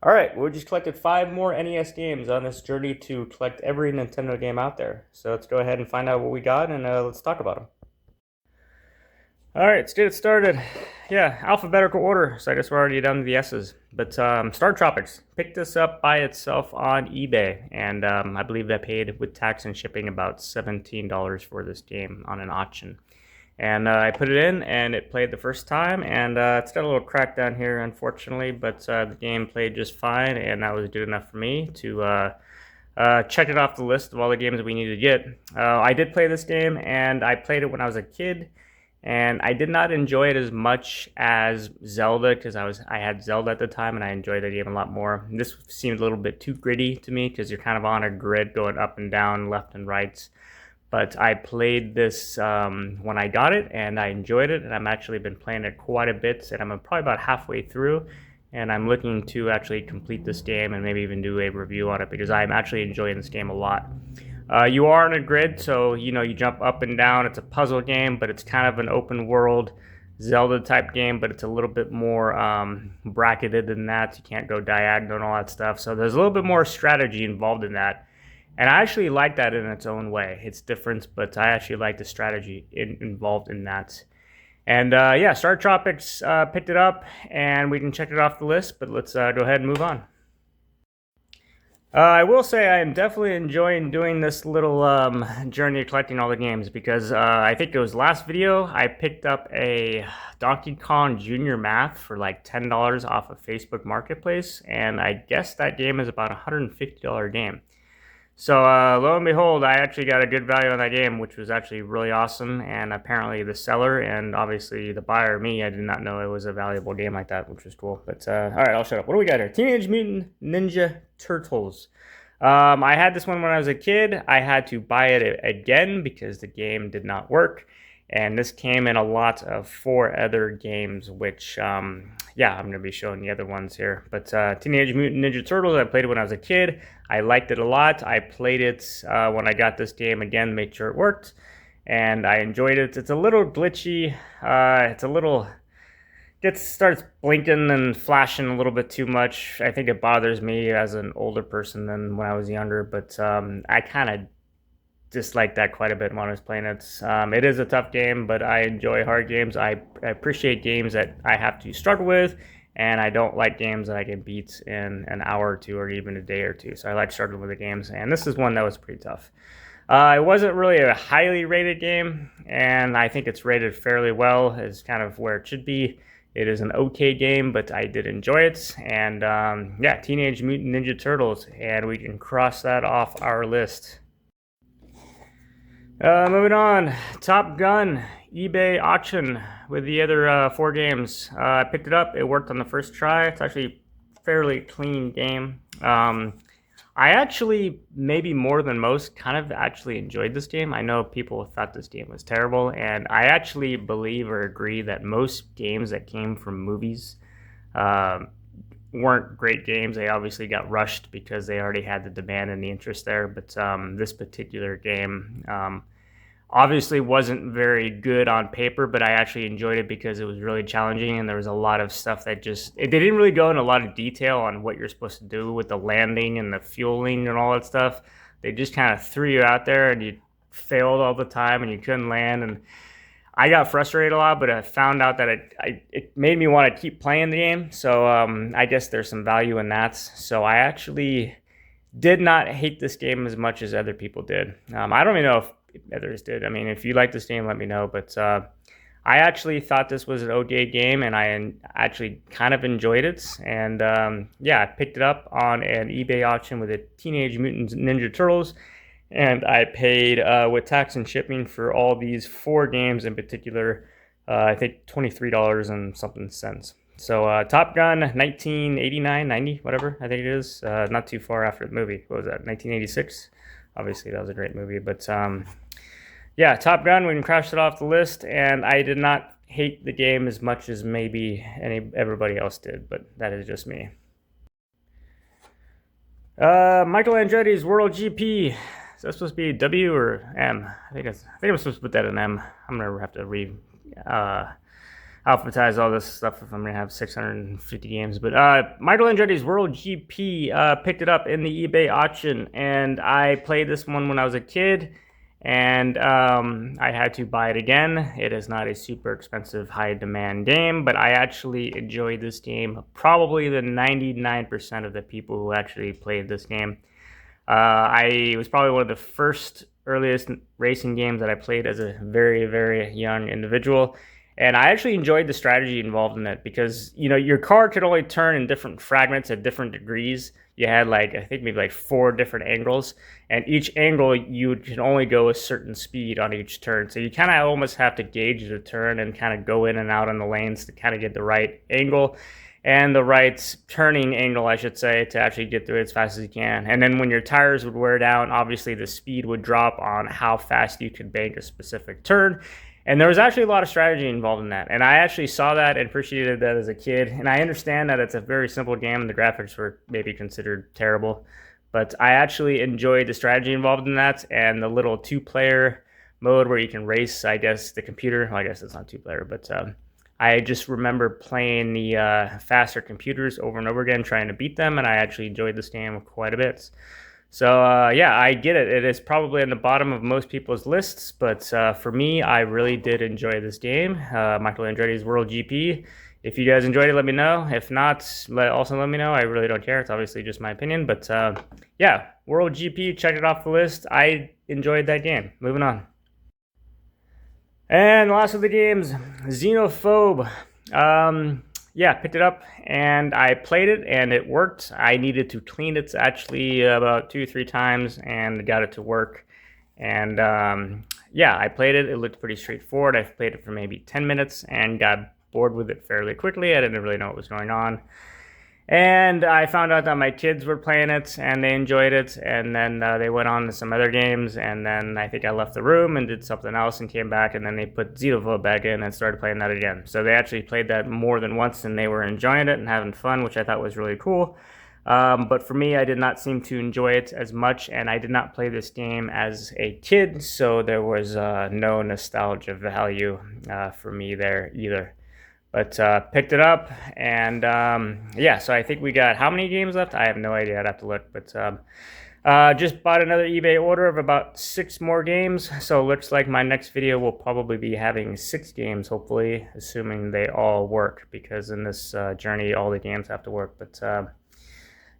Alright, we just collected 5 more NES games on this journey to collect every Nintendo game out there. So let's go ahead and find out what we got and let's talk about them. Alright, let's get it started. Yeah, alphabetical order, so I guess we're already done with the S's. But Star Tropics, picked this up by itself on eBay, and I believe I paid with tax and shipping about $17 for this game on an auction. And I put it in, and it played the first time, and it's got a little crack down here, unfortunately, but the game played just fine, and that was good enough for me to check it off the list of all the games that we need to get. I did play this game, and I played it when I was a kid, and I did not enjoy it as much as Zelda, because I had Zelda at the time, and I enjoyed the game a lot more. This seemed a little bit too gritty to me, because you're kind of on a grid going up and down, left and right. But I played this when I got it, and I enjoyed it, and I've actually been playing it quite a bit, and I'm probably about halfway through, and I'm looking to actually complete this game and maybe even do a review on it, because I'm actually enjoying this game a lot. You are on a grid, so you jump up and down. It's a puzzle game, but it's kind of an open world Zelda type game, but it's a little bit more bracketed than that. You can't go diagonal and all that stuff, so there's a little bit more strategy involved in that. And I actually like that in its own way. It's different, but I actually like the strategy involved in that. And yeah, Star Tropics picked it up, and we can check it off the list, but let's go ahead and move on. I will say I am definitely enjoying doing this little journey collecting all the games, because I think it was last video I picked up a Donkey Kong Jr. Math for like $10 off of Facebook Marketplace, and I guess that game is about a $150 game. So lo and behold, I actually got a good value on that game, which was actually really awesome. And apparently the seller and obviously the buyer, me, I did not know it was a valuable game like that, which was cool. But all right, I'll shut up. What do we got here? Teenage Mutant Ninja Turtles. I had this one when I was a kid. I had to buy it again because the game did not work. And this came in a lot of 4 other games, which, yeah, I'm going to be showing the other ones here. But Teenage Mutant Ninja Turtles, I played it when I was a kid. I liked it a lot. I played it when I got this game again to make sure it worked. And I enjoyed it. It's a little glitchy. It starts blinking and flashing a little bit too much. I think it bothers me as an older person than when I was younger. But I kind of disliked that quite a bit when I was playing it. It is a tough game, but I enjoy hard games. I appreciate games that I have to struggle with, and I don't like games that I can beat in an hour or two or even a day or two. So I like struggling with the games, and this is one that was pretty tough. It wasn't really a highly rated game, and I think it's rated fairly well. It's kind of where it should be. It is an okay game, but I did enjoy it. And yeah, Teenage Mutant Ninja Turtles, and we can cross that off our list. Moving on, Top Gun eBay auction with the other 4 games. I picked it up. It worked on the first try. It's actually a fairly clean game. I actually, maybe more than most, kind of actually enjoyed this game. I know people thought this game was terrible, and I actually believe or agree that most games that came from movies weren't great games. They obviously got rushed because they already had the demand and the interest there. But this particular game obviously wasn't very good on paper, but I actually enjoyed it because it was really challenging, and there was a lot of stuff that they didn't really go in a lot of detail on what you're supposed to do with the landing and the fueling and all that stuff. They just kind of threw you out there, and you failed all the time, and you couldn't land, and I got frustrated a lot, but I found out that it made me want to keep playing the game. So I guess there's some value in that. So I actually did not hate this game as much as other people did. I don't even know if others did. I mean, if you like this game, let me know. But I actually thought this was an okay game, and I actually kind of enjoyed it. And yeah, I picked it up on an eBay auction with the Teenage Mutant Ninja Turtles. And I paid with tax and shipping for all these 4 games in particular, I think $23 and something cents. So Top Gun, 1989, 90, whatever, I think it is. Not too far after the movie. What was that, 1986? Obviously, that was a great movie. But yeah, Top Gun, we can crash it off the list. And I did not hate the game as much as maybe everybody else did, but that is just me. Michael Andretti's World GP. Is that supposed to be W or M? I think I'm supposed to put that in M. I'm gonna have to alphabetize all this stuff if I'm gonna have 650 games. But Michael Andretti's World GP picked it up in the eBay auction, and I played this one when I was a kid, and I had to buy it again. It is not a super expensive, high demand game, but I actually enjoyed this game. Probably the 99% of the people who actually played this game. I was probably one of the first earliest racing games that I played as a very, very young individual. And I actually enjoyed the strategy involved in it because, you know, your car could only turn in different fragments at different degrees. You had like, I think maybe like 4 different angles, and each angle you can only go a certain speed on each turn. So you kind of almost have to gauge the turn and kind of go in and out on the lanes to kind of get the right angle and the right turning angle, I should say, to actually get through it as fast as you can. And then when your tires would wear down, obviously the speed would drop on how fast you could bank a specific turn. And there was actually a lot of strategy involved in that. And I actually saw that and appreciated that as a kid. And I understand that it's a very simple game and the graphics were maybe considered terrible. But I actually enjoyed the strategy involved in that and the little 2-player mode where you can race, I guess, the computer. Well, I guess it's not 2-player, but I just remember playing the faster computers over and over again, trying to beat them, and I actually enjoyed this game quite a bit. So yeah, I get it. It is probably in the bottom of most people's lists, but for me, I really did enjoy this game. Michael Andretti's World GP. If you guys enjoyed it, let me know. If not, also let me know. I really don't care. It's obviously just my opinion, but yeah, World GP, check it off the list. I enjoyed that game. Moving on. And last of the games, Xenophobe. Yeah, picked it up and I played it and it worked. I needed to clean it actually about 2 or 3 times and got it to work. And yeah, I played it. It looked pretty straightforward. I played it for maybe 10 minutes and got bored with it fairly quickly. I didn't really know what was going on. And I found out that my kids were playing it and they enjoyed it, and then they went on to some other games, and then I think I left the room and did something else and came back, and then they put Xenophobe back in and started playing that again. So they actually played that more than once and they were enjoying it and having fun, which I thought was really cool. But for me, I did not seem to enjoy it as much, and I did not play this game as a kid, so there was no nostalgia value for me there either. But picked it up, and yeah, so I think we got how many games left? I have no idea. I'd have to look. But just bought another eBay order of about 6 more games. So it looks like my next video will probably be having 6 games, hopefully, assuming they all work. Because in this journey, all the games have to work. But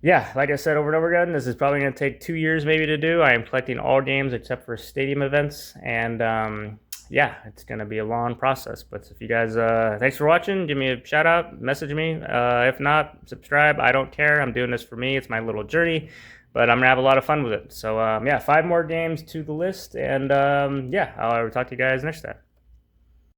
yeah, like I said over and over again, this is probably going to take 2 years maybe to do. I am collecting all games except for stadium events, and yeah, it's going to be a long process. But if you guys, thanks for watching. Give me a shout out, message me. If not, subscribe. I don't care. I'm doing this for me. It's my little journey, but I'm going to have a lot of fun with it. So yeah, 5 more games to the list. And yeah, I'll talk to you guys next time.